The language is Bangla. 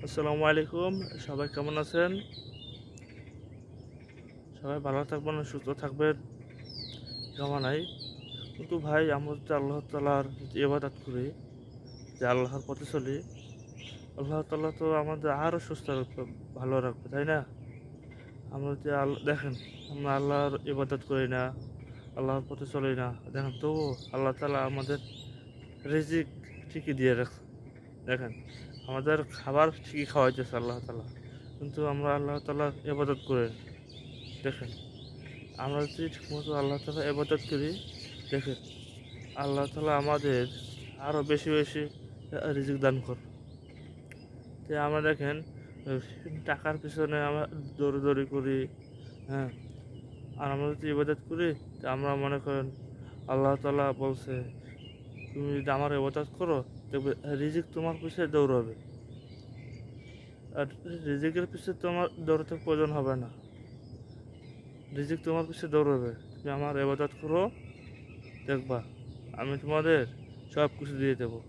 আসসালামু আলাইকুম। সবাই কেমন আছেন? সবাই ভালো থাকবেন, সুস্থ থাকবেন কামনাই। কিন্তু ভাই, আমরা যদি আল্লাহ তাআলার ইবাদত করি, যে আল্লাহর পথে চলি, আল্লাহ তাআলা তো আমাদের আরও সুস্থ রাখবে, ভালো রাখবে, তাই না? আমরা যদি দেখেন, আমরা আল্লাহর ইবাদত করি না, আল্লাহর পথে চলি না, দেখেন তবু আল্লাহ তাআলা আমাদের রিজিক ঠিকই দিয়ে রাখছে। দেখেন, আমাদের খাবার ঠিকই খাওয়াইতেছে আল্লাহ তাআলা, কিন্তু আমরা আল্লাহ তাআলার ইবাদত করে দেখেন, আমরা যদি ঠিকমতো আল্লাহ তাআলা ইবাদত করি, দেখেন আল্লাহ তাআলা আমাদের আরও বেশি বেশি রিজিক দান করবে। তো আমরা দেখেন, টাকার পিছনে আমরা দৌড়াদৌড়ি করি, হ্যাঁ। আর আমরা যদি ইবাদত করি, তো আমরা মনে করেন আল্লাহ তাআলা বলছে, তুমি যদি আমার ইবাদত করো, দেখবে রিজিক তোমার পিছনে দৌড়াবে। আর রিজিকের পিছনে তোমার দৌড়াতে প্রয়োজন হবে না, রিজিক তোমার পিছনে দৌড়াবে। তুমি আমার ইবাদত করো, দেখবা আমি তোমাদের সব কিছু দিয়ে দেবো।